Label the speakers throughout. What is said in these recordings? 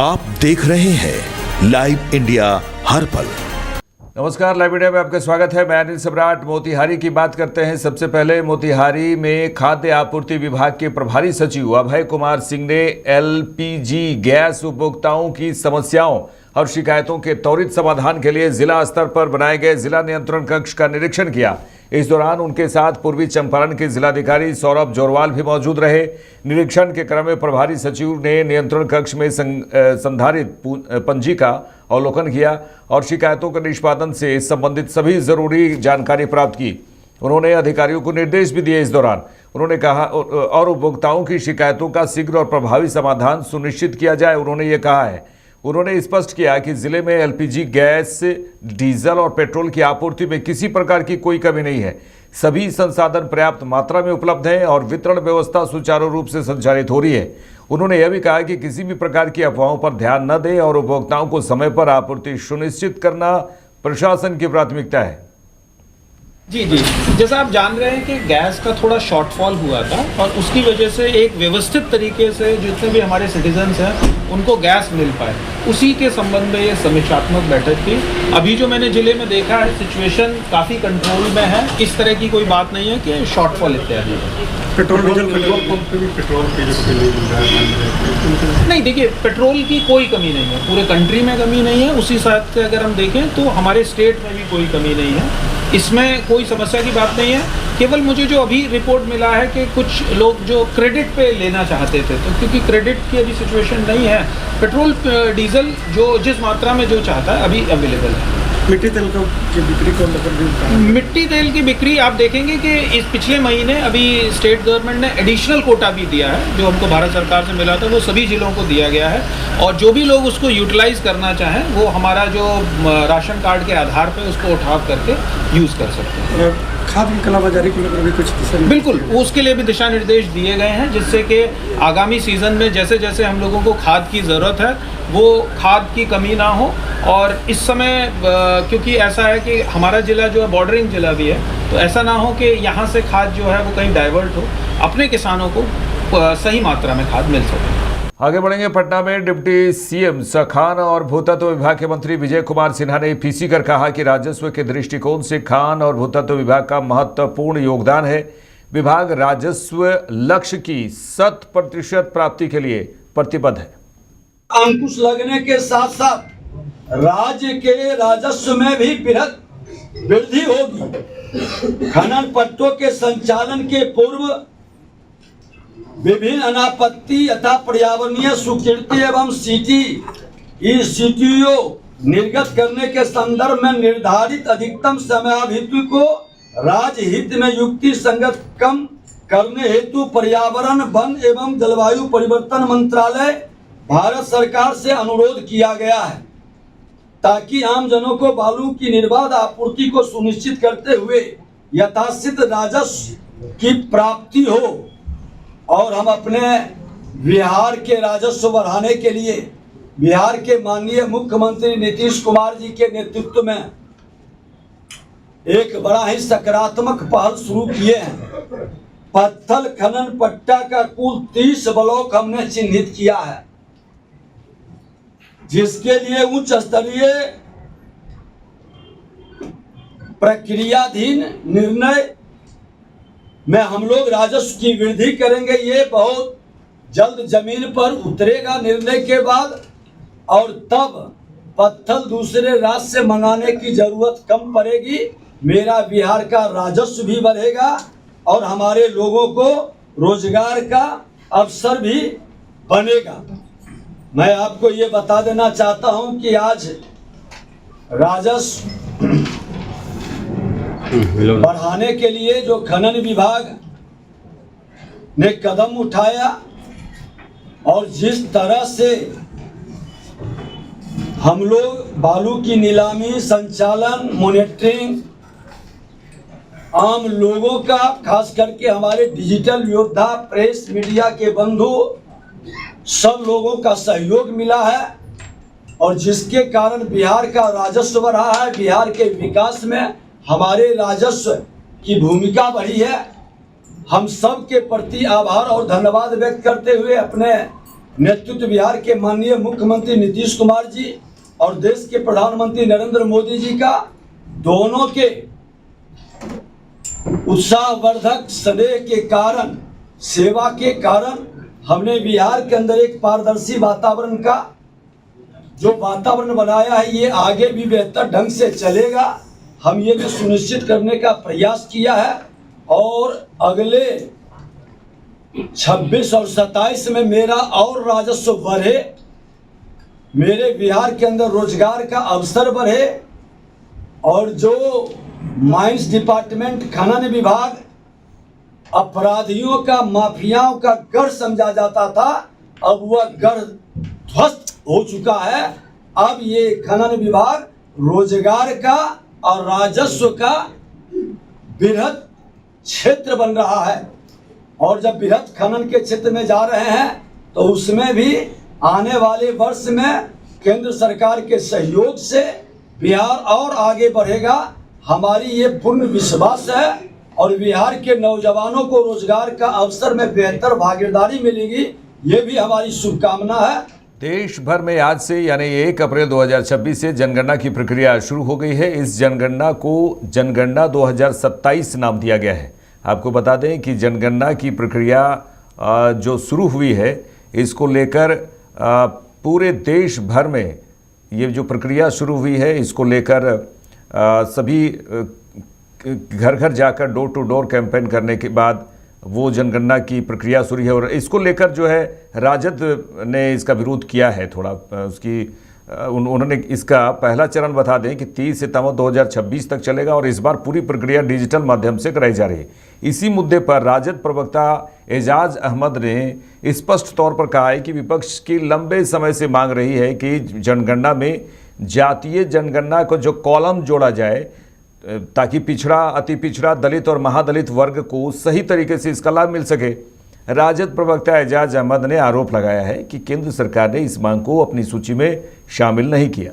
Speaker 1: आप देख रहे हैं लाइव इंडिया हर पल।
Speaker 2: नमस्कार, लाइव इंडिया में आपका स्वागत है। मैं अनिल सम्राट। मोतिहारी की बात करते हैं। सबसे पहले मोतिहारी में खाद्य आपूर्ति विभाग के प्रभारी सचिव अभय कुमार सिंह ने एलपीजी गैस उपभोक्ताओं की समस्याओं और शिकायतों के त्वरित समाधान के लिए जिला स्तर पर बनाए गए जिला नियंत्रण कक्ष का निरीक्षण किया। इस दौरान उनके साथ पूर्वी चंपारण के जिलाधिकारी सौरभ जोरवाल भी मौजूद रहे। निरीक्षण के क्रम में प्रभारी सचिव ने नियंत्रण कक्ष में संधारित पंजी का अवलोकन किया और शिकायतों के निष्पादन से संबंधित सभी जरूरी जानकारी प्राप्त की। उन्होंने अधिकारियों को निर्देश भी दिए। इस दौरान उन्होंने कहा और उपभोक्ताओं की शिकायतों का शीघ्र और प्रभावी समाधान सुनिश्चित किया जाए। उन्होंने स्पष्ट किया कि जिले में एलपीजी गैस, डीजल और पेट्रोल की आपूर्ति में किसी प्रकार की कोई कमी नहीं है। सभी संसाधन पर्याप्त मात्रा में उपलब्ध हैं और वितरण व्यवस्था सुचारू रूप से संचालित हो रही है। उन्होंने यह भी कहा कि किसी भी प्रकार की अफवाहों पर ध्यान न दें और उपभोक्ताओं को समय पर आपूर्ति सुनिश्चित करना प्रशासन की प्राथमिकता है।
Speaker 3: जी, जैसा आप जान रहे हैं कि गैस का थोड़ा शॉर्टफॉल हुआ था और उसकी वजह से एक व्यवस्थित तरीके से जितने भी हमारे सिटीजन्स हैं उनको गैस मिल पाए, उसी के संबंध में ये समीक्षात्मक बैठक थी। अभी जो मैंने जिले में देखा है, सिचुएशन काफ़ी कंट्रोल में है। इस तरह की कोई बात नहीं है कि शॉर्टफॉल इत्यादि है। पेट्रोल पंप पे भी पेट्रोल के लिए नहीं, देखिए पेट्रोल की कोई कमी नहीं है, पूरे कंट्री में कमी नहीं है। उसी साथ से अगर हम देखें तो हमारे स्टेट में भी कोई कमी नहीं है, इसमें कोई समस्या की बात नहीं है। केवल मुझे जो अभी रिपोर्ट मिला है कि कुछ लोग जो क्रेडिट पे लेना चाहते थे, तो क्योंकि क्रेडिट की अभी सिचुएशन नहीं है, पेट्रोल डीजल जो जिस मात्रा में जो चाहता है अभी अवेलेबल है। मिट्टी तेल की बिक्री को लेकर भी मिट्टी तेल की बिक्री आप देखेंगे कि इस पिछले महीने अभी स्टेट गवर्नमेंट ने एडिशनल कोटा भी दिया है, जो हमको भारत सरकार से मिला था वो सभी जिलों को दिया गया है और जो भी लोग उसको यूटिलाइज करना चाहें वो हमारा जो राशन कार्ड के आधार पर उसको उठाव करके यूज़ कर सकते हैं। खाद की कालाबाजारी को लेकर भी कुछ बिल्कुल उसके लिए भी दिशा निर्देश दिए गए हैं, जिससे कि आगामी सीज़न में जैसे जैसे हम लोगों को खाद की ज़रूरत है वो खाद की कमी ना हो। और इस समय क्योंकि ऐसा है कि हमारा ज़िला जो है बॉर्डरिंग ज़िला भी है, तो ऐसा ना हो कि यहाँ से खाद जो है वो कहीं डाइवर्ट हो, अपने किसानों को सही मात्रा में खाद मिल सके।
Speaker 2: आगे बढ़ेंगे। पटना में डिप्टी सीएम खान और भूतत्व विभाग के मंत्री विजय कुमार सिन्हा ने पीसी कर कहा कि राजस्व के दृष्टिकोण से खान और भूतत्व विभाग का महत्वपूर्ण योगदान है। विभाग राजस्व लक्ष्य की 100% प्राप्ति के लिए प्रतिबद्ध है।
Speaker 4: अंकुश लगने के साथ साथ राज्य के राजस्व में भी बृहद वृद्धि होगी। खनन पट्टों के संचालन के पूर्व विभिन्न अनापत्ति तथा पर्यावरणीय स्वीकृति एवं सीटीओ निर्गत करने के संदर्भ में निर्धारित अधिकतम समयावधि को राज्य हित में युक्ति संगत कम करने हेतु पर्यावरण, वन एवं जलवायु परिवर्तन मंत्रालय भारत सरकार से अनुरोध किया गया है, ताकि आम जनों को बालू की निर्बाध आपूर्ति को सुनिश्चित करते हुए यथाशीघ्र राजस्व की प्राप्ति हो। और हम अपने बिहार के राजस्व बढ़ाने के लिए बिहार के माननीय मुख्यमंत्री नीतीश कुमार जी के नेतृत्व में एक बड़ा ही सकारात्मक पहल शुरू किए हैं। पत्थर खनन पट्टा का कुल 30 ब्लॉक हमने चिन्हित किया है, जिसके लिए उच्च स्तरीय प्रक्रियाधीन निर्णय में हम लोग राजस्व की वृद्धि करेंगे। ये बहुत जल्द जमीन पर उतरेगा निर्णय के बाद, और तब पत्थर दूसरे राज्य से मंगाने की जरूरत कम पड़ेगी। मेरा बिहार का राजस्व भी बढ़ेगा और हमारे लोगों को रोजगार का अवसर भी बनेगा। मैं आपको ये बता देना चाहता हूं कि आज राजस्व बढ़ाने के लिए जो खनन विभाग ने कदम उठाया और जिस तरह से हम लोग बालू की नीलामी, संचालन, मॉनिटरिंग, आम लोगों का, खास करके हमारे डिजिटल योद्धा, प्रेस मीडिया के बंधु, सब लोगों का सहयोग मिला है और जिसके कारण बिहार का राजस्व बढ़ा है। बिहार के विकास में हमारे राजस्व की भूमिका बढ़ी है। हम सब के प्रति आभार और धन्यवाद व्यक्त करते हुए अपने नेतृत्व बिहार के माननीय मुख्यमंत्री नीतीश कुमार जी और देश के प्रधानमंत्री नरेंद्र मोदी जी का, दोनों के उत्साहवर्धक स्नेह के कारण, सेवा के कारण हमने बिहार के अंदर एक पारदर्शी वातावरण का जो वातावरण बनाया है, ये आगे भी बेहतर ढंग से चलेगा। हम ये भी सुनिश्चित करने का प्रयास किया है और अगले 26 और 27 में मेरा और राजस्व बढ़े, मेरे बिहार के अंदर रोजगार का अवसर बढ़े और जो माइंस डिपार्टमेंट, खनन विभाग अपराधियों का, माफियाओं का गढ़ समझा जाता था, अब वह गढ़ ध्वस्त हो चुका है। अब ये खनन विभाग रोजगार का और राजस्व का बृहद क्षेत्र बन रहा है और जब बृहद खनन के क्षेत्र में जा रहे हैं तो उसमें भी आने वाले वर्ष में केंद्र सरकार के सहयोग से बिहार और आगे बढ़ेगा। हमारी ये पूर्ण विश्वास है और बिहार के नौजवानों को रोजगार का अवसर में बेहतर भागीदारी मिलेगी, ये भी हमारी शुभकामना है।
Speaker 2: देश भर में आज से यानी 1 अप्रैल 2026 से जनगणना की प्रक्रिया शुरू हो गई है। इस जनगणना को जनगणना 2027 नाम दिया गया है। आपको बता दें कि जनगणना की प्रक्रिया जो शुरू हुई है, इसको लेकर पूरे देश भर में ये जो प्रक्रिया शुरू हुई है, इसको लेकर सभी घर घर जाकर डोर टू डोर कैंपेन करने के बाद वो जनगणना की प्रक्रिया शुरू है और इसको लेकर जो है राजद ने इसका विरोध किया है थोड़ा। उन्होंने इसका पहला चरण बता दें कि 30 सितंबर 2026 तक चलेगा और इस बार पूरी प्रक्रिया डिजिटल माध्यम से कराई जा रही है। इसी मुद्दे पर राजद प्रवक्ता एजाज अहमद ने स्पष्ट तौर पर कहा है कि विपक्ष की लंबे समय से मांग रही है कि जनगणना में जातीय जनगणना को जो कॉलम जोड़ा जाए ताकि पिछड़ा, अति पिछड़ा, दलित और महादलित वर्ग को सही तरीके से इसका लाभ मिल सके। राजद प्रवक्ता एजाज अहमद ने आरोप लगाया है कि केंद्र सरकार ने इस मांग को अपनी सूची में शामिल नहीं किया।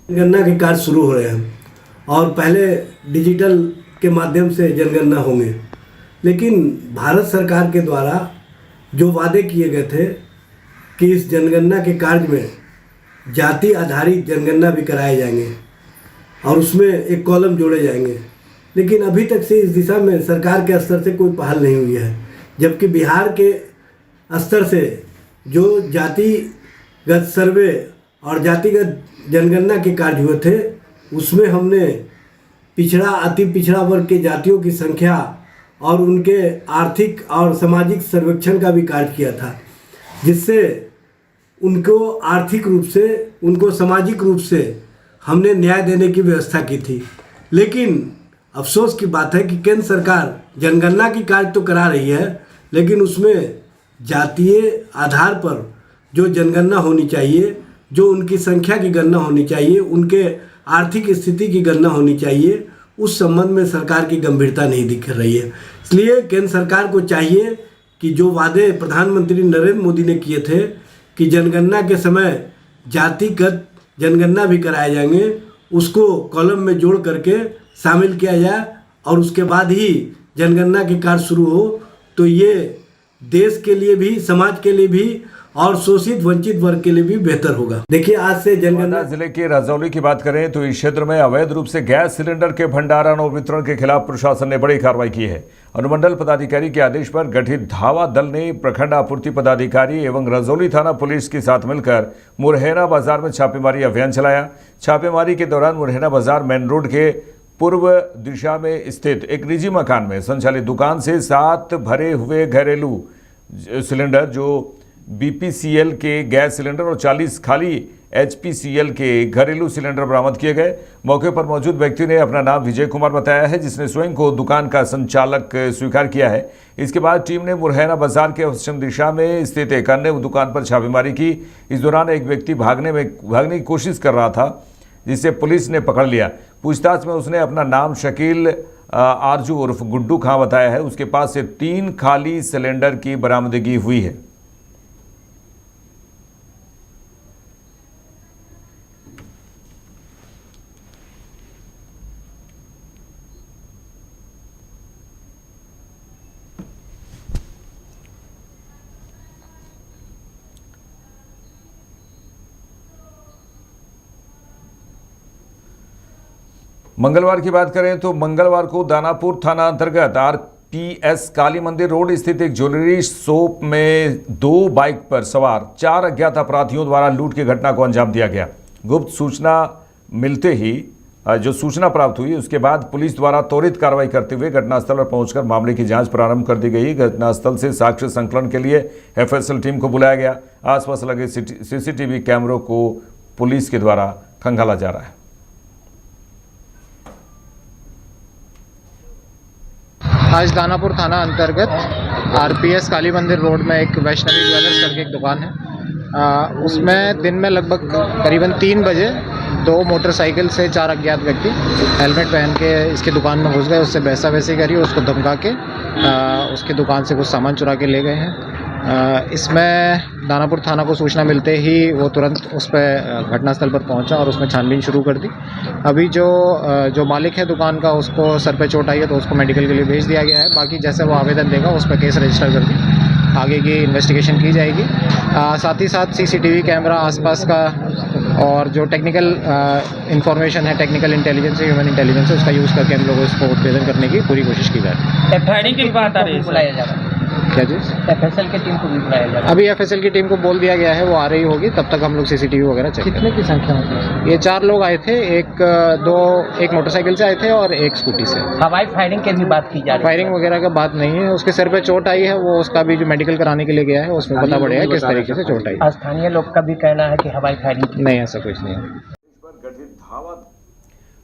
Speaker 5: जनगणना के कार्य शुरू हो रहे हैं और पहले डिजिटल के माध्यम से जनगणना होंगे, लेकिन भारत सरकार के द्वारा जो वादे किए गए थे कि इस जनगणना के कार्य में जाति आधारित जनगणना भी कराए जाएंगे और उसमें एक कॉलम जोड़े जाएंगे, लेकिन अभी तक से इस दिशा में सरकार के स्तर से कोई पहल नहीं हुई है। जबकि बिहार के स्तर से जो जातिगत सर्वे और जातिगत जनगणना के कार्य हुए थे, उसमें हमने पिछड़ा, अति पिछड़ा वर्ग के जातियों की संख्या और उनके आर्थिक और सामाजिक सर्वेक्षण का भी कार्य किया था, जिससे उनको आर्थिक रूप से, उनको सामाजिक रूप से हमने न्याय देने की व्यवस्था की थी। लेकिन अफसोस की बात है कि केंद्र सरकार जनगणना की कार्य तो करा रही है, लेकिन उसमें जातीय आधार पर जो जनगणना होनी चाहिए, जो उनकी संख्या की गणना होनी चाहिए, उनके आर्थिक स्थिति की गणना होनी चाहिए, उस संबंध में सरकार की गंभीरता नहीं दिख रही है। इसलिए केंद्र सरकार को चाहिए कि जो वादे प्रधानमंत्री नरेंद्र मोदी ने किए थे कि जनगणना के समय जातिगत जनगणना भी कराए जाएंगे, उसको कॉलम में जोड़ करके शामिल किया जाए और उसके बाद ही जनगणना के कार्य शुरू हो, तो ये देश के लिए भी, समाज के लिए भी और शोषित वंचित वर्ग के लिए भी बेहतर होगा। देखिए, आज से जनगणना
Speaker 2: जिले के रजौली की बात करें तो इस क्षेत्र में अवैध रूप से गैस सिलेंडर के भंडारण और वितरण के खिलाफ प्रशासन ने बड़ी कार्रवाई की है। अनुमंडल पदाधिकारी के आदेश पर गठित धावा दल ने प्रखंड आपूर्ति पदाधिकारी एवं रजौली थाना पुलिस के साथ मिलकर मुरैना बाजार में छापेमारी अभियान चलाया। छापेमारी के दौरान मुरैना बाजार मेन रोड के पूर्व दिशा में स्थित एक निजी मकान में संचालित दुकान से 7 भरे हुए घरेलू सिलेंडर जो बीपीसीएल के गैस सिलेंडर और 40 खाली एचपीसीएल के घरेलू सिलेंडर बरामद किए गए। मौके पर मौजूद व्यक्ति ने अपना नाम विजय कुमार बताया है, जिसने स्वयं को दुकान का संचालक स्वीकार किया है। इसके बाद टीम ने मुरैना बाजार के पश्चिम दिशा में स्थित एक अन्य दुकान पर छापेमारी की। इस दौरान एक व्यक्ति भागने की कोशिश कर रहा था, जिसे पुलिस ने पकड़ लिया। पूछताछ में उसने अपना नाम शकील आरजू उर्फ गुड्डू खां बताया है। उसके पास से 3 खाली सिलेंडर की बरामदगी हुई है। मंगलवार की बात करें तो मंगलवार को दानापुर थाना अंतर्गत आरपीएस काली मंदिर रोड स्थित एक ज्वेलरी शॉप में 2 बाइक पर सवार 4 अज्ञात अपराधियों द्वारा लूट की घटना को अंजाम दिया गया। गुप्त सूचना मिलते ही जो सूचना प्राप्त हुई उसके बाद पुलिस द्वारा त्वरित कार्रवाई करते हुए घटनास्थल पर पहुंचकर मामले की जांच प्रारंभ कर दी गई। घटनास्थल से साक्ष्य संकलन के लिए एफएसएल टीम को बुलाया गया। आसपास लगे सीसीटीवी कैमरों को पुलिस के द्वारा खंगाला जा रहा है।
Speaker 6: आज दानापुर थाना अंतर्गत आरपीएस काली मंदिर रोड में एक वैष्णवी ज्वेलर्स करके एक दुकान है। उसमें दिन में लगभग करीबन 3 बजे 2 मोटरसाइकिल से 4 अज्ञात व्यक्ति हेलमेट पहन के इसकी दुकान में घुस गए। उससे बहसा बहसी करी, उसको धमका के उसकी दुकान से कुछ सामान चुरा के ले गए हैं। इसमें दानापुर थाना को सूचना मिलते ही वो तुरंत उस पर घटनास्थल पर पहुंचा और उसमें छानबीन शुरू कर दी। अभी जो मालिक है दुकान का, उसको सर पे चोट आई है तो उसको मेडिकल के लिए भेज दिया गया है। बाकी जैसे वो आवेदन देगा उस पर केस रजिस्टर कर दी, आगे की इन्वेस्टिगेशन की जाएगी। साथ ही साथ सीसीटीवी कैमरा आसपास का और जो टेक्निकल इंफॉर्मेशन है, टेक्निकल इंटेलिजेंस है, ह्यूमन इंटेलिजेंस है, उसका यूज़ करके हम लोग इसको उत्तेजन करने की पूरी कोशिश की जा रही है।
Speaker 7: फायरिंग की बात आ रही है, बुलाया जा रहा है
Speaker 6: क्या चीज़?
Speaker 7: एफएसएल की टीम को भी बुलाया जा रहा है।
Speaker 6: अभी एफएसएल की टीम को बोल दिया गया है, वो आ रही होगी, तब तक हम लोग सीसीटीवी वगैरह चेक करेंगे।
Speaker 7: कितने की संख्या में?
Speaker 6: ये 4 लोग आए थे, एक मोटरसाइकिल से आए थे और एक स्कूटी से।
Speaker 7: हवाई फायरिंग की भी बात की जा रही है।
Speaker 6: फायरिंग वगैरह का बात नहीं है, उसके सर पे चोट आई है, वो उसका भी जो मेडिकल कराने के लिए गया है उसमें पता पड़ेगा किस तरीके से चोट आई।
Speaker 7: स्थानीय लोग का भी कहना है कि हवाई फायरिंग
Speaker 6: नहीं, ऐसा कुछ नहीं है।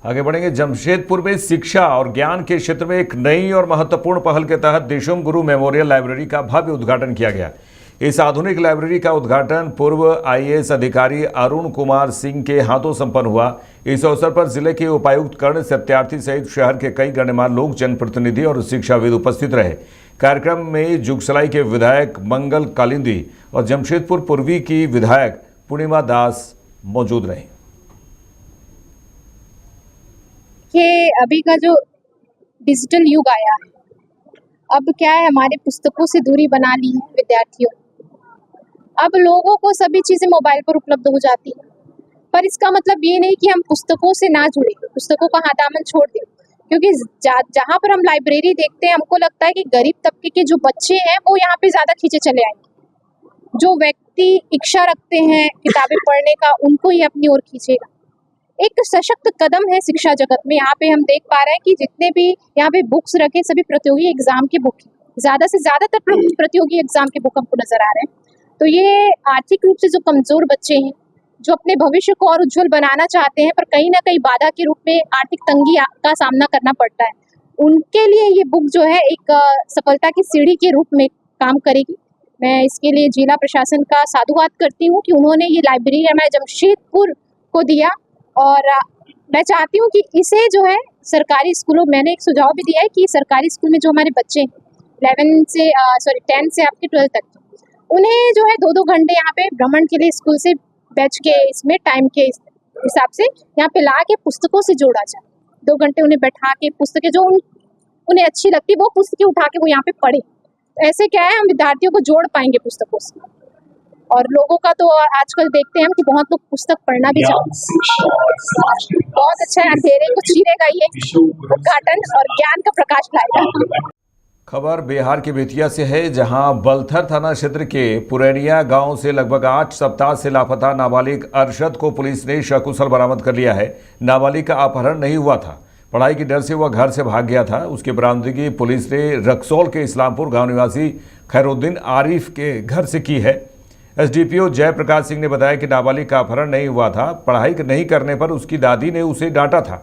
Speaker 2: आगे बढ़ेंगे। जमशेदपुर में शिक्षा और ज्ञान के क्षेत्र में एक नई और महत्वपूर्ण पहल के तहत देशोम गुरु मेमोरियल लाइब्रेरी का भव्य उद्घाटन किया गया। इस आधुनिक लाइब्रेरी का उद्घाटन पूर्व आईएएस अधिकारी अरुण कुमार सिंह के हाथों संपन्न हुआ। इस अवसर पर जिले के उपायुक्त कर्ण सत्यार्थी सहित शहर के कई गणमान्य लोग, जनप्रतिनिधि और शिक्षाविद उपस्थित रहे। कार्यक्रम में जुगसलाई के विधायक मंगल कालिंदी और जमशेदपुर पूर्वी की विधायक पूर्णिमा दास मौजूद रहे।
Speaker 8: कि अभी का जो डिजिटल युग आया है, अब क्या है, हमारे पुस्तकों से दूरी बना ली है विद्यार्थियों। अब लोगों को सभी चीज़ें मोबाइल पर उपलब्ध हो जाती है, पर इसका मतलब ये नहीं कि हम पुस्तकों से ना जुड़े, पुस्तकों का हाथ दामन छोड़ दें। क्योंकि जहाँ पर हम लाइब्रेरी देखते हैं, हमको लगता है कि गरीब तबके के जो बच्चे हैं वो यहाँ पे ज़्यादा खींचे चले आएंगे। जो व्यक्ति इच्छा रखते हैं किताबें पढ़ने का, उनको ही अपनी ओर खींचेगा। एक सशक्त कदम है शिक्षा जगत में। यहाँ पे हम देख पा रहे हैं कि जितने भी यहाँ पे बुक्स रखे, सभी प्रतियोगी एग्जाम के बुक, ज़्यादा से ज़्यादातर प्रतियोगी एग्जाम के बुक हमको नजर आ रहे हैं। तो ये आर्थिक रूप से जो कमजोर बच्चे हैं, जो अपने भविष्य को और उज्जवल बनाना चाहते हैं, पर कहीं ना कहीं बाधा के रूप में आर्थिक तंगी का सामना करना पड़ता है, उनके लिए ये बुक जो है एक सफलता की सीढ़ी के रूप में काम करेगी। मैं इसके लिए जिला प्रशासन का साधुवाद करती हूँ कि उन्होंने ये लाइब्रेरी हमारे जमशेदपुर को दिया। और मैं चाहती हूँ कि इसे जो है सरकारी स्कूलों, मैंने एक सुझाव भी दिया है कि सरकारी स्कूल में जो हमारे बच्चे हैं 10 से आपके 12 तक, उन्हें जो है 2-2 घंटे यहाँ पे भ्रमण के लिए स्कूल से बैच के इसमें टाइम के हिसाब से यहाँ पे ला के पुस्तकों से जोड़ा जाए। 2 घंटे उन्हें बैठा के पुस्तकें जो उन्हें अच्छी लगती वो पुस्तकें उठा के वो यहाँ पे पढ़े। ऐसे क्या है, हम विद्यार्थियों को जोड़ पाएंगे पुस्तकों से। और लोगों का तो आजकल देखते हैं हम कि बहुत लोग पुस्तक पढ़ना भी चाहते हैं। बहुत अच्छा है, अंधेरे को चीरेगा ये उद्घाटन और ज्ञान का प्रकाश लाएगा।
Speaker 2: खबर बिहार के बेतिया से है, जहां बलथर थाना क्षेत्र के पुरैनिया गांव से लगभग 8 सप्ताह से लापता नाबालिग अरशद को पुलिस ने सकुशल बरामद कर लिया है। नाबालिग का अपहरण नहीं हुआ था, पढ़ाई के डर से वह घर से भाग गया था। उसकी बरामदगी पुलिस ने रक्सौल के इस्लामपुर गांव निवासी खैरुद्दीन आरिफ के घर से की है। एसडीपीओ जयप्रकाश सिंह ने बताया कि नाबालिग का अपहरण नहीं हुआ था, पढ़ाई नहीं करने पर उसकी दादी ने उसे डांटा था।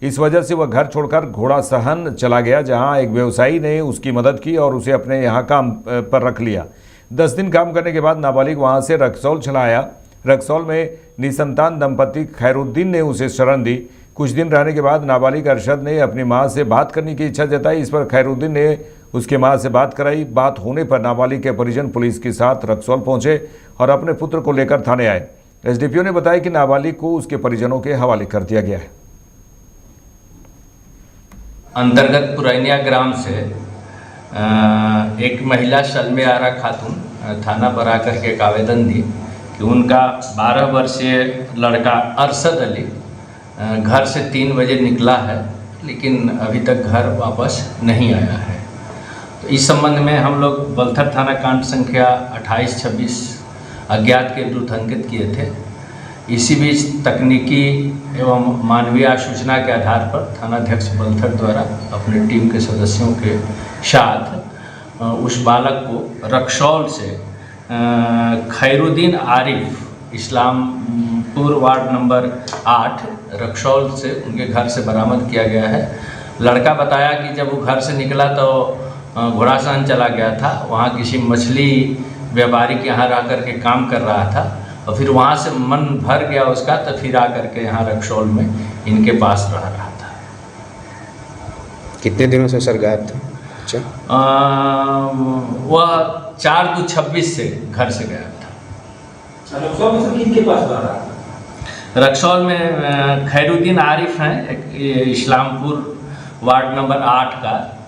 Speaker 2: इस वजह से वह घर छोड़कर घोड़ासहन चला गया, जहां एक व्यवसायी ने उसकी मदद की और उसे अपने यहां काम पर रख लिया। 10 दिन काम करने के बाद नाबालिग वहां से रक्सौल चला आया। रक्सौल में निसंतान दंपति खैरुद्दीन ने उसे शरण दी। कुछ दिन रहने के बाद नाबालिग अरशद ने अपनी मां से बात करने की इच्छा जताई। इस पर खैरुद्दीन ने उसके मां से बात कराई। बात होने पर नाबालिग के परिजन पुलिस के साथ रक्सौल पहुंचे और अपने पुत्र को लेकर थाने आए। एसडीपीओ ने बताया कि नाबालिग को उसके परिजनों के हवाले कर दिया गया है।
Speaker 9: अंतर्गत पुरैनिया ग्राम से एक महिला शल्मे आरा खातून थाना पर आकर के एक आवेदन दी कि उनका 12 वर्षीय लड़का अरशद अली घर से 3 बजे निकला है, लेकिन अभी तक घर वापस नहीं आया है। तो इस संबंध में हम लोग बलथर थाना कांड संख्या 28-26 अज्ञात के विरुद्ध अंकित किए थे। इसी बीच तकनीकी एवं मानवीय सूचना के आधार पर थानाध्यक्ष बलथर द्वारा अपने टीम के सदस्यों के साथ उस बालक को रक्सौल से खैरुद्दीन आरिफ इस्लामपुर वार्ड नंबर 8 रक्सौल से उनके घर से बरामद किया गया है। लड़का बताया कि जब वो घर से निकला तो घोड़ासान चला गया था, वहाँ किसी मछली व्यापारी के यहाँ रह कर के काम कर रहा था और फिर वहाँ से मन भर गया उसका, तो फिर आकर के यहाँ रक्सौल में इनके पास रह रहा था।
Speaker 10: कितने दिनों से सर गायब था? अच्छा,
Speaker 9: वह 4/2/26 से घर से गया था।
Speaker 4: रक्सौल में किनके पास रह रहा था?
Speaker 9: रक्सौल में खैरुद्दीन आरिफ हैं, एक इस्लामपुर वार्ड नंबर 8 का,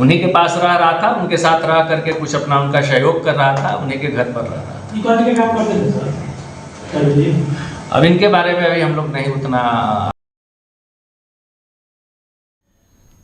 Speaker 9: उन्हीं के पास रह रहा था। उनके साथ रह करके कुछ अपना उनका सहयोग कर रहा था, उन्हीं के घर पर रह रहा था।
Speaker 4: काम करते थे सर?
Speaker 9: अब इनके बारे में अभी हम लोग नहीं उतना।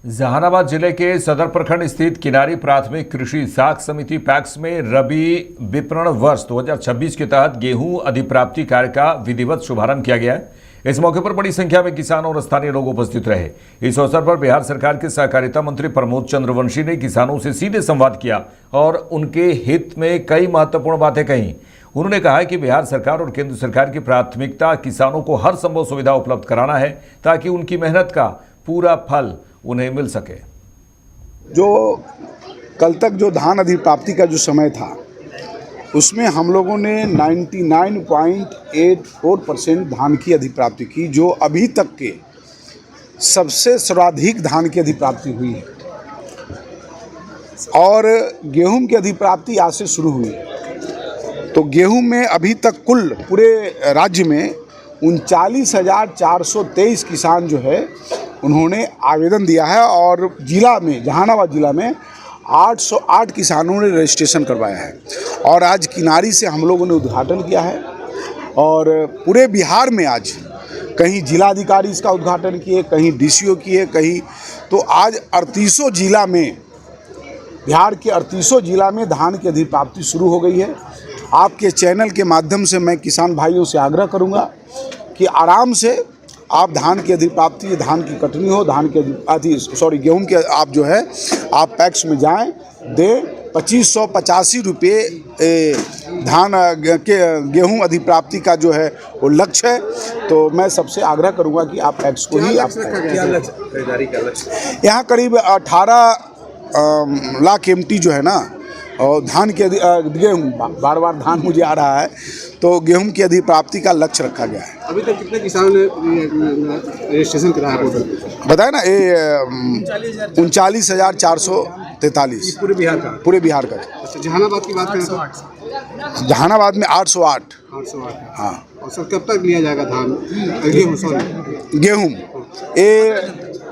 Speaker 2: जहानाबाद जिले के सदर प्रखंड स्थित किनारी प्राथमिक कृषि साख समिति पैक्स में रबी विपणन वर्ष 2026 के तहत गेहूं अधिप्राप्ति कार्य का विधिवत शुभारंभ किया गया है। इस मौके पर बड़ी संख्या में किसान और स्थानीय लोग उपस्थित रहे। इस अवसर पर बिहार सरकार के सहकारिता मंत्री प्रमोद चंद्रवंशी ने किसानों से सीधे संवाद किया और उनके हित में कई महत्वपूर्ण बातें कहीं। उन्होंने कहा कि बिहार सरकार और केंद्र सरकार की प्राथमिकता किसानों को हर संभव सुविधा उपलब्ध कराना है ताकि उनकी मेहनत का पूरा फल उन्हें मिल सके।
Speaker 11: जो कल तक जो धान अधिप्राप्ति का जो समय था उसमें हम लोगों ने 99.84% धान की अधिप्राप्ति की, जो अभी तक के सबसे सर्वाधिक धान की अधिप्राप्ति हुई है। और गेहूं की अधिप्राप्ति आज से शुरू हुई है। तो गेहूं में अभी तक कुल पूरे राज्य में 39,423 किसान जो है उन्होंने आवेदन दिया है और जिला में जहानाबाद जिला में 808 किसानों ने रजिस्ट्रेशन करवाया है। और आज किनारी से हम लोगों ने उद्घाटन किया है और पूरे बिहार में आज कहीं जिलाधिकारी इसका उद्घाटन किए, कहीं डीसीओ किए, कहीं तो आज 38 जिला में, बिहार के 38 जिला में धान की अधिप्राप्ति शुरू हो गई है। आपके चैनल के माध्यम से मैं किसान भाइयों से आग्रह करूंगा कि आराम से आप धान की अधिप्राप्ति, धान की कटनी हो, धान की गेहूं के आप जो है आप पैक्स में जाएं, दें 2585 रुपये धान के गेहूं अधिप्राप्ति का जो है वो लक्ष्य है। तो मैं सबसे आग्रह करूंगा कि आप पैक्स को ही यहाँ करीब 18 लाख MT जो है ना, और धान के गेहूँ बार बार धान मुझे आ रहा है, तो गेहूं की अधिप्राप्ति का लक्ष्य रखा गया है।
Speaker 10: अभी तक कितने किसानों ने रजिस्ट्रेशन कराया है?
Speaker 11: बताया ना, ये 39,443
Speaker 10: पूरे बिहार का?
Speaker 11: पूरे बिहार का।
Speaker 10: अच्छा, जहानाबाद की बात करें तो
Speaker 11: जहानाबाद में 808। हाँ।
Speaker 10: और सर कब तक लिया जाएगा धान गेहूँ?
Speaker 11: ये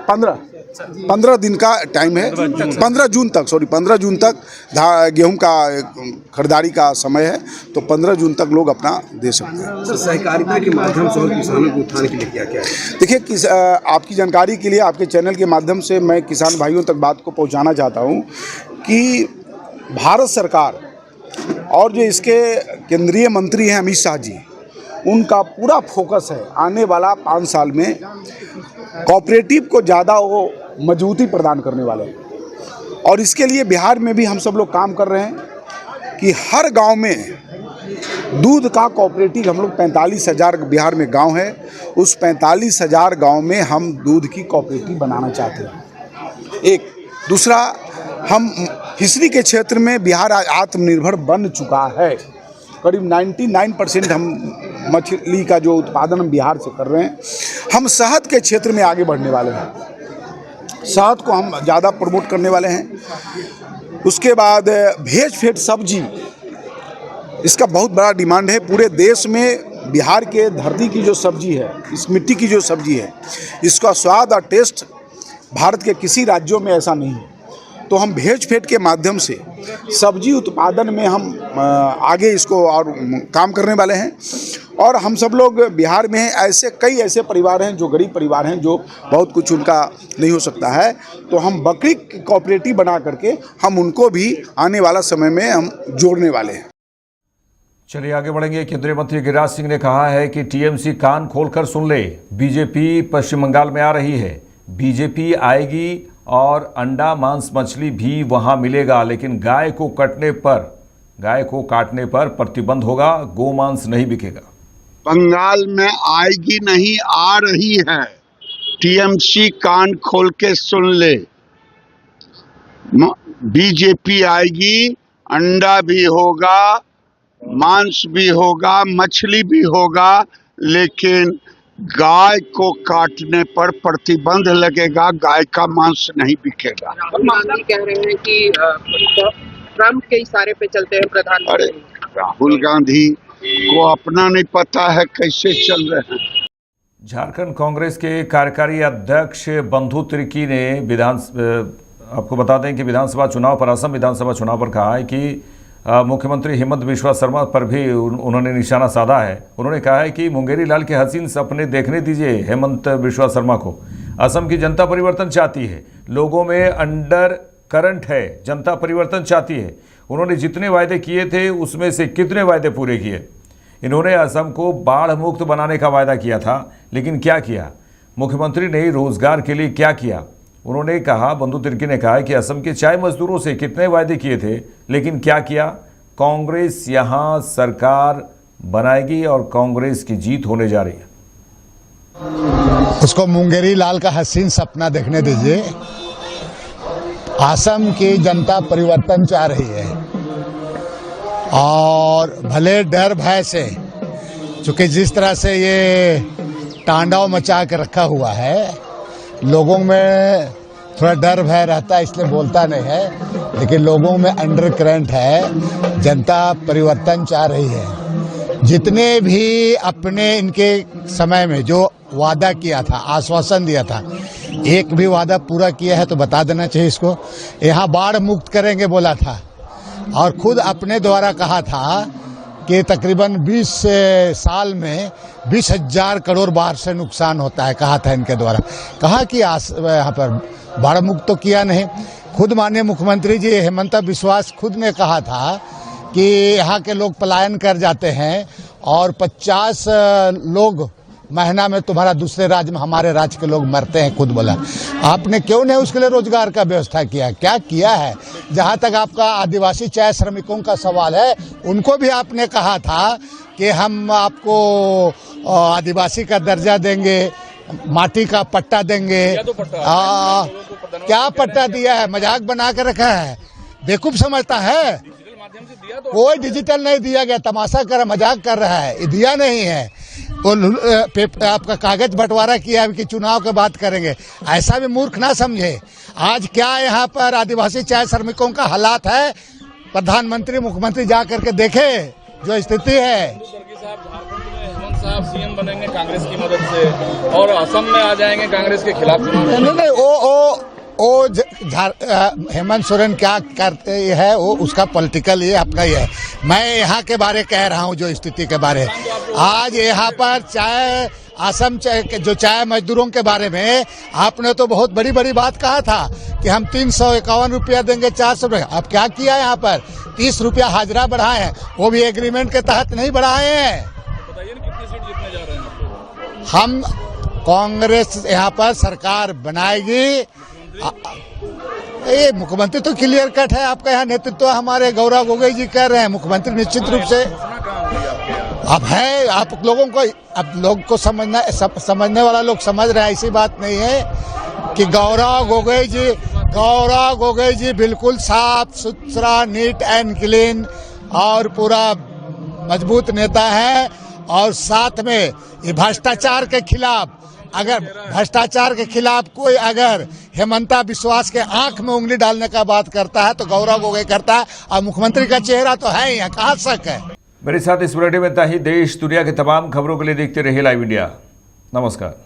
Speaker 11: 15 दिन का टाइम है। 15 जून तक 15 जून तक गेहूं का खरीदारी का समय है, तो 15 जून तक लोग अपना दे सकते हैं।
Speaker 10: सर सहकारिता के माध्यम से और किसानों को उत्थान के लिए क्या क्या है?
Speaker 11: देखिए, आपकी जानकारी के लिए आपके चैनल के माध्यम से मैं किसान भाइयों तक बात को पहुंचाना चाहता हूं कि भारत सरकार और जो इसके केंद्रीय मंत्री हैं अमित शाह जी, उनका पूरा फोकस है आने वाला 5 साल में कोऑपरेटिव को ज़्यादा वो मजबूती प्रदान करने वाले हैं। और इसके लिए बिहार में भी हम सब लोग काम कर रहे हैं कि हर गांव में दूध का कोऑपरेटिव, हम लोग 45,000 बिहार में गांव है, उस 45,000 गांव में हम दूध की कोऑपरेटिव बनाना चाहते हैं। एक दूसरा, हम फिशरी के क्षेत्र में बिहार आत्मनिर्भर बन चुका है। करीब 99% हम मछली का जो उत्पादन हम बिहार से कर रहे हैं। हम शहद के क्षेत्र में आगे बढ़ने वाले हैं, शहद को हम ज़्यादा प्रमोट करने वाले हैं। उसके बाद भेज फेट सब्जी, इसका बहुत बड़ा डिमांड है पूरे देश में। बिहार के धरती की जो सब्जी है, इस मिट्टी की जो सब्जी है, इसका स्वाद और टेस्ट भारत के किसी राज्यों में ऐसा नहीं है। तो हम भेज फेट के माध्यम से सब्जी उत्पादन में हम आगे इसको और काम करने वाले हैं। और हम सब लोग बिहार में हैं, ऐसे कई ऐसे परिवार हैं जो गरीब परिवार हैं, जो बहुत कुछ उनका नहीं हो सकता है, तो हम बकरी कोऑपरेटिव बना करके हम उनको भी आने वाला समय में हम जोड़ने वाले हैं।
Speaker 2: चलिए आगे बढ़ेंगे। केंद्रीय मंत्री गिरिराज सिंह ने कहा है कि टीएमसी कान खोलकर सुन ले, बीजेपी पश्चिम बंगाल में आ रही है, बीजेपी आएगी और अंडा मांस मछली भी वहां मिलेगा, लेकिन गाय को काटने पर प्रतिबंध होगा, गोमांस नहीं बिकेगा।
Speaker 10: बंगाल में आएगी नहीं, आ रही है। टीएमसी कान खोल के सुन ले, बीजेपी आएगी, अंडा भी होगा, मांस भी होगा, मछली भी होगा, लेकिन गाय को काटने पर प्रतिबंध लगेगा, गाय का मांस नहीं बिकेगा।
Speaker 7: राहुल गांधी कह रहे हैं कि ट्रम्प के इशारे पे चलते हैं प्रधानमंत्री।
Speaker 10: अरे राहुल गांधी को अपना नहीं पता है कैसे चल रहे हैं।
Speaker 2: झारखंड कांग्रेस के कार्यकारी अध्यक्ष बंधु तिर्की ने आपको बता दें कि विधानसभा चुनाव पर, असम विधानसभा चुनाव पर कहा है कि मुख्यमंत्री हेमंत बिस्वा शर्मा पर भी उन्होंने निशाना साधा है। उन्होंने कहा है कि मुंगेरी लाल के हसीन सपने देखने दीजिए हेमंत बिस्वा शर्मा को। असम की जनता परिवर्तन चाहती है, लोगों में अंडर करंट है, जनता परिवर्तन चाहती है। उन्होंने जितने वायदे किए थे उसमें से कितने वायदे पूरे किए। इन्होंने असम को बाढ़ मुक्त बनाने का वायदा किया था, लेकिन क्या किया? मुख्यमंत्री ने रोजगार के लिए क्या किया? उन्होंने कहा, बंधु तिर्की ने कहा कि असम के चाय मजदूरों से कितने वायदे किए थे, लेकिन क्या किया? कांग्रेस यहां सरकार बनाएगी और कांग्रेस की जीत होने जा रही है।
Speaker 12: उसको मुंगेरी लाल का हसीन सपना देखने दीजिए। असम की जनता परिवर्तन चाह रही है और भले डर भय से, चूंकि जिस तरह से ये तांडव मचा के रखा हुआ है, लोगों में थोड़ा डर भय रहता है, इसलिए बोलता नहीं है, लेकिन लोगों में अंडर करंट है, जनता परिवर्तन चाह रही है। जितने भी अपने इनके समय में जो वादा किया था, आश्वासन दिया था, एक भी वादा पूरा किया है तो बता देना चाहिए इसको। यहाँ बाढ़ मुक्त करेंगे बोला था और खुद अपने द्वारा कहा था कि तकरीबन 20 साल में 20,000 करोड़ बाढ़ से नुकसान होता है, कहा था इनके द्वारा। कहा कि यहाँ पर बाढ़ मुक्त तो किया नहीं। खुद माननीय मुख्यमंत्री जी हेमंत बिस्वा खुद ने कहा था कि यहाँ के लोग पलायन कर जाते हैं और 50 लोग महीना में तुम्हारा दूसरे राज्य में हमारे राज्य के लोग मरते हैं, खुद बोला। आपने क्यों नहीं उसके लिए रोजगार का व्यवस्था किया? क्या किया है? जहाँ तक आपका आदिवासी चाय श्रमिकों का सवाल है, उनको भी आपने कहा था कि हम आपको आदिवासी का दर्जा देंगे, माटी का पट्टा देंगे। क्या पट्टा दिया है? मजाक बना कर रखा है, बेवकूफ समझता है। कोई डिजिटल नहीं दिया गया, तमाशा कर मजाक कर रहा है, ये दिया नहीं है। आपका कागज बंटवारा किया कि चुनाव के बात करेंगे, ऐसा भी मूर्ख ना समझे। आज क्या यहाँ पर आदिवासी चाय श्रमिकों का हालात है, प्रधानमंत्री मुख्यमंत्री जा करके देखे जो स्थिति है।
Speaker 13: हेमंत साहब सीएम बनेंगे कांग्रेस की मदद से और असम में आ जाएंगे कांग्रेस के खिलाफ।
Speaker 12: नहीं, हेमंत सोरेन क्या करते है वो उसका पॉलिटिकल ये अपना ही है। मैं यहाँ के बारे कह रहा हूँ जो स्थिति के बारे। आज यहाँ पर चाय असम जो चाय मजदूरों के बारे में आपने तो बहुत बड़ी बड़ी बात कहा था कि हम 351 रुपया देंगे, 400 रुपया। अब क्या किया यहाँ पर? 30 रुपया हाजिरा बढ़ाए हैं, वो भी एग्रीमेंट के तहत नहीं बढ़ाए हैं।
Speaker 13: बताइए ना कितनी सीट जीतने जा रहे हैं?
Speaker 12: हम कांग्रेस यहाँ पर सरकार बनाएगी। ये मुख्यमंत्री तो क्लियर कट है, आपका यहाँ नेतृत्व हमारे गौरव गोगोई जी कह रहे हैं, मुख्यमंत्री निश्चित रूप से अब है। आप लोगों को, अब लोग को समझने वाला लोग समझ रहे हैं, ऐसी बात नहीं है कि गौरव गोगोई जी बिल्कुल साफ सुथरा, नीट एंड क्लीन और पूरा मजबूत नेता है। और साथ में ये भ्रष्टाचार के खिलाफ, अगर भ्रष्टाचार के खिलाफ कोई अगर हेमंता विश्वास के आंख में उंगली डालने का बात करता है तो गौरव गोगोई करता है, और मुख्यमंत्री का चेहरा तो है यहाँ, कहाँ शक है।
Speaker 2: मेरे साथ इस बुलेटिन में इतना ही। देश दुनिया की तमाम खबरों के लिए देखते रहिए लाइव इंडिया। नमस्कार।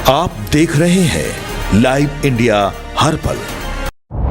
Speaker 1: आप देख रहे हैं लाइव इंडिया हर पल।